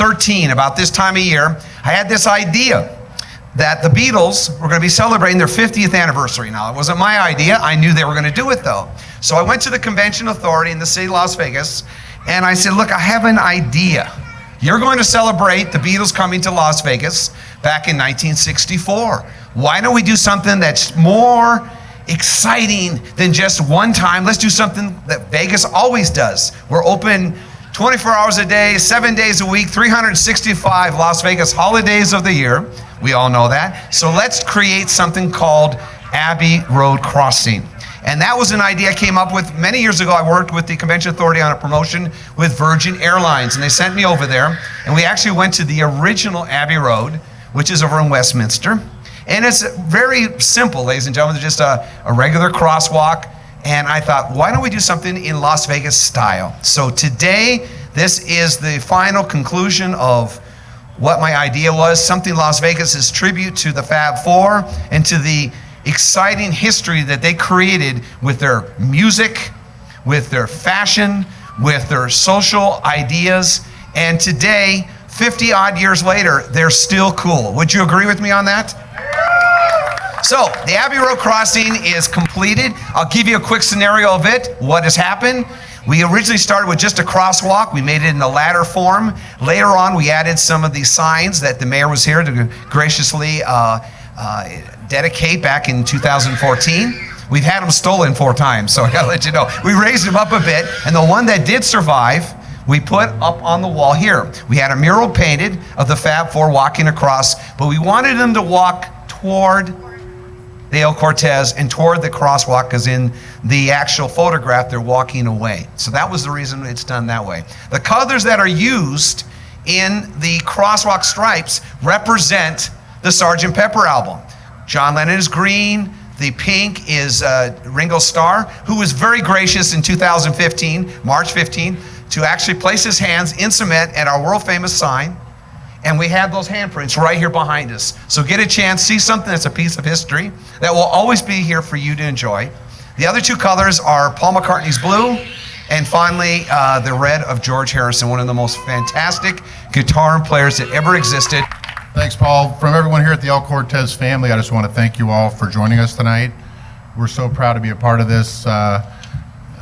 2013, about this time of year, I had this idea that the Beatles were going to be celebrating their 50th anniversary. Now, it wasn't my idea. I knew they were going to do it, though. So I went to the convention authority in the city of Las Vegas, and I said, look, I have an idea. You're going to celebrate the Beatles coming to Las Vegas back in 1964. Why don't we do something that's more exciting than just one time? Let's do something that Vegas always does. We're open 24 hours a day, 7 days a week, 365 Las Vegas holidays of the year. We all know that. So let's create something called Abbey Road Crossing. And that was an idea I came up with many years ago. I worked with the Convention Authority on a promotion with Virgin Airlines, and they sent me over there. And we actually went to the original Abbey Road, which is over in Westminster. And it's very simple, ladies and gentlemen. It's just a regular crosswalk. And I thought, why don't we do something in Las Vegas style? So today, this is the final conclusion of what my idea was. Something Las Vegas is tribute to the Fab Four and to the exciting history that they created with their music, with their fashion, with their social ideas. And today, 50 odd years later, they're still cool. Would you agree with me on that? So the Abbey Road crossing is completed. I'll give you a quick scenario of it, what has happened. We originally started with just a crosswalk. We made it in the ladder form. Later on, we added some of the signs that the mayor was here to graciously dedicate back in 2014. We've had them stolen 4 times, so I gotta let you know. We raised them up a bit, and the one that did survive, we put up on the wall here. We had a mural painted of the Fab Four walking across, but we wanted them to walk toward the El Cortez and toward the crosswalk, because in the actual photograph, they're walking away. So that was the reason it's done that way. The colors that are used in the crosswalk stripes represent the Sgt. Pepper album. John Lennon is green. The pink is Ringo Starr, who was very gracious in 2015, March 15, to actually place his hands in cement at our world-famous sign. And we have those handprints right here behind us. So get a chance, see something that's a piece of history that will always be here for you to enjoy. The other 2 colors are Paul McCartney's blue, and finally, the red of George Harrison, one of the most fantastic guitar players that ever existed. Thanks, Paul. From everyone here at the El Cortez family, I just want to thank you all for joining us tonight. We're so proud to be a part of this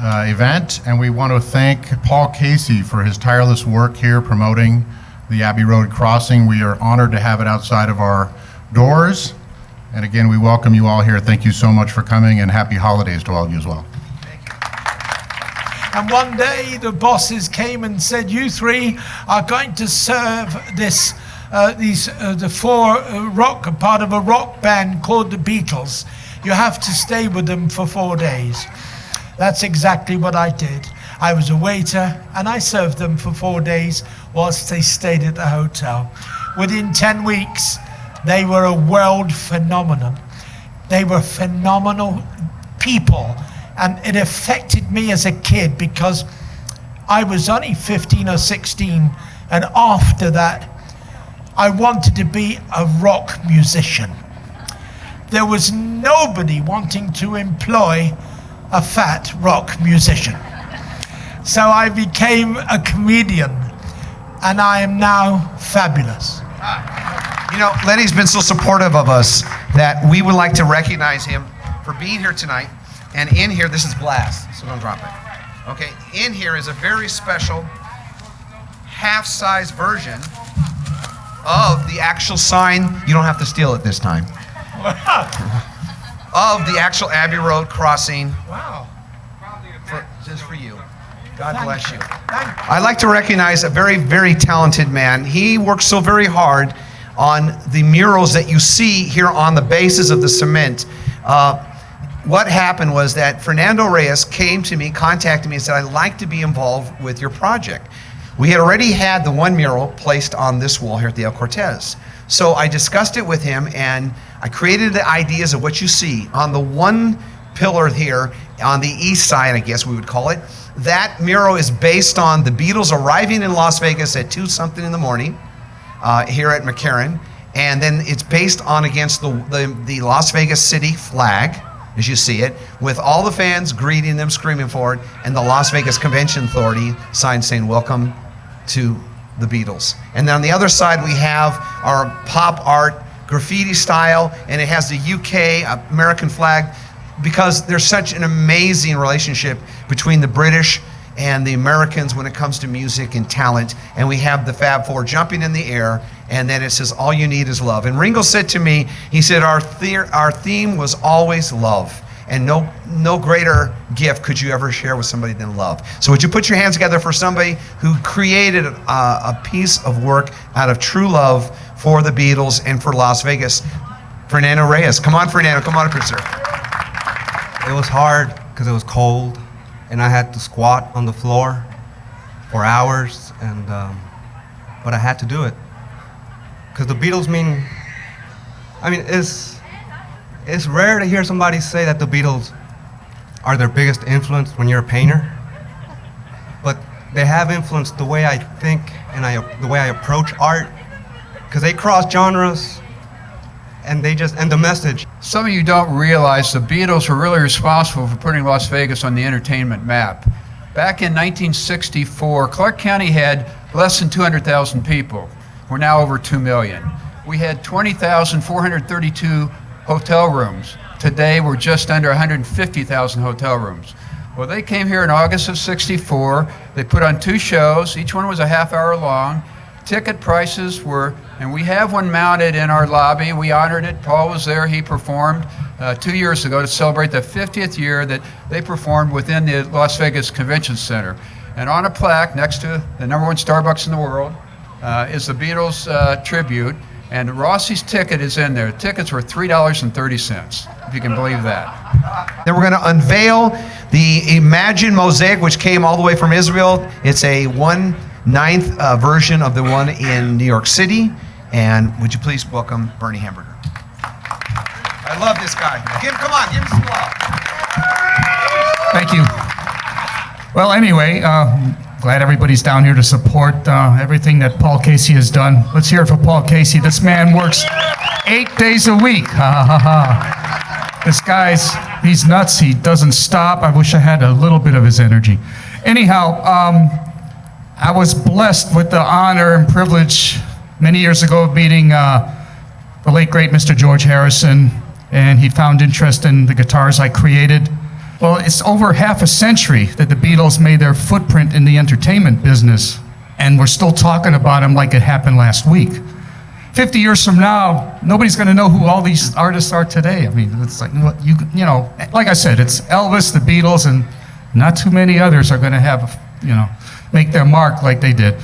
event, and we want to thank Paul Casey for his tireless work here promoting the Abbey Road crossing. We are honored to have it outside of our doors. And again, we welcome you all here. Thank you so much for coming, and happy holidays to all of you as well. And one day the bosses came and said, you 3 are going to serve this, the 4 rock, part of a rock band called the Beatles. You have to stay with them for 4 days. That's exactly what I did. I was a waiter, and I served them for 4 days whilst they stayed at the hotel. Within 10 weeks, they were a world phenomenon. They were phenomenal people, and it affected me as a kid because I was only 15 or 16, and after that, I wanted to be a rock musician. There was nobody wanting to employ a fat rock musician. So I became a comedian, and I am now fabulous. You know, Lenny's been so supportive of us that we would like to recognize him for being here tonight. And in here, this is glass, so don't drop it. Okay, in here is a very special half-size version of the actual sign. You don't have to steal it this time. Of the actual Abbey Road crossing. Wow. Just for you. God bless you. I'd like to recognize a very, very talented man. He works so very hard on the murals that you see here on the bases of the cement. What happened was that Fernando Reyes came to me, contacted me, and said, I'd like to be involved with your project. We had already had the one mural placed on this wall here at the El Cortez. So I discussed it with him, and I created the ideas of what you see on the one pillar here on the east side, I guess we would call it. That mural is based on the Beatles arriving in Las Vegas at 2-something in the morning here at McCarran. And then it's based on against the Las Vegas city flag, as you see it, with all the fans greeting them, screaming for it, and the Las Vegas Convention Authority sign saying, welcome to the Beatles. And then on the other side, we have our pop art graffiti style, and it has the UK American flag, because there's such an amazing relationship between the British and the Americans when it comes to music and talent. And we have the Fab Four jumping in the air, and then it says, all you need is love. And Ringo said to me, he said, our theme was always love. And no greater gift could you ever share with somebody than love. So would you put your hands together for somebody who created a piece of work out of true love for the Beatles and for Las Vegas? Fernando Reyes. Come on, Fernando. Come on up here, sir. It was hard because it was cold, and I had to squat on the floor for hours, and but I had to do it because the Beatles mean. I mean, it's rare to hear somebody say that the Beatles are their biggest influence when you're a painter, but they have influenced the way I think and the way I approach art, because they cross genres, and the message. Some of you don't realize the Beatles were really responsible for putting Las Vegas on the entertainment map. Back in 1964, Clark County had less than 200,000 people. We're now over 2 million. We had 20,432 hotel rooms. Today, we're just under 150,000 hotel rooms. Well, they came here in August of '64. They put on 2 shows. Each one was a half hour long. Ticket prices were, and we have one mounted in our lobby. We honored it. Paul was there. He performed 2 years ago to celebrate the 50th year that they performed within the Las Vegas Convention Center. And on a plaque next to the #1 Starbucks in the world is the Beatles tribute. And Rossi's ticket is in there. Tickets were $3.30, if you can believe that. Then we're going to unveil the IMAGINE Mosaic, which came all the way from Israel. It's a 1/9 version of the one in New York City. And would you please welcome Bernie Hamburger? I love this guy. Come on, give him some love. Thank you. Well, anyway, glad everybody's down here to support everything that Paul Casey has done. Let's hear it for Paul Casey. This man works 8 days a week. Ha ha ha. This he's nuts. He doesn't stop. I wish I had a little bit of his energy. Anyhow, I was blessed with the honor and privilege many years ago of meeting the late great Mr. George Harrison, and he found interest in the guitars I created. Well, it's over half a century that the Beatles made their footprint in the entertainment business, and we're still talking about them like it happened last week. 50 years from now, nobody's going to know who all these artists are today. I mean, it's like, you know, like I said, it's Elvis, the Beatles, and not too many others are going to have, make their mark like they did.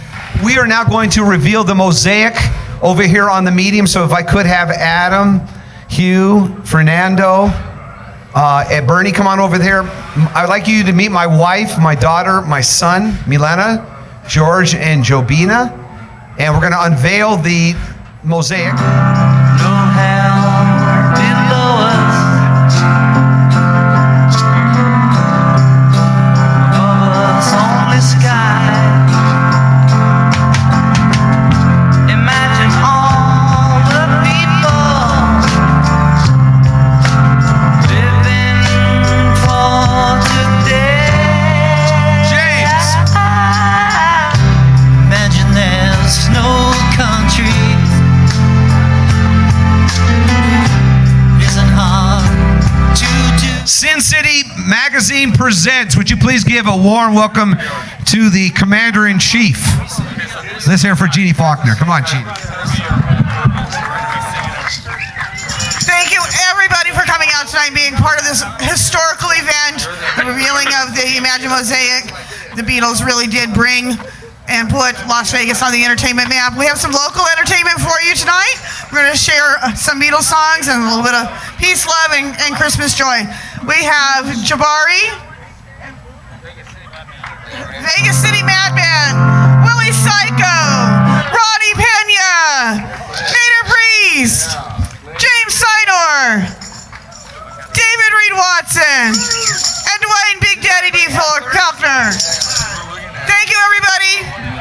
We are now going to reveal the mosaic over here on the medium. So if I could have Adam, Hugh, Fernando, and Bernie come on over there. I'd like you to meet my wife, my daughter, my son, Milena, George, and Jobina. And we're going to unveil the mosaic. No hell below us, above us only sky. Imagine all the people living for today. James. Imagine there's no country. Sin City Magazine presents. Would you please give a warm welcome to the Commander-in-Chief? Let's hear for Jeannie Faulkner. Come on, Jeannie. Thank you, everybody, for coming out tonight and being part of this historical event, the revealing of the IMAGINE Mosaic. The Beatles really did bring and put Las Vegas on the entertainment map. We have some local entertainment for you tonight. We're going to share some Beatles songs and a little bit of peace, love, and Christmas joy. We have Jabari, Vegas City Madman, Willie Psycho, Roddy Pena, Mater Priest, James Sidor, David Reed Watson, and Dwayne Big Daddy D. Faulkner. Thank you, everybody.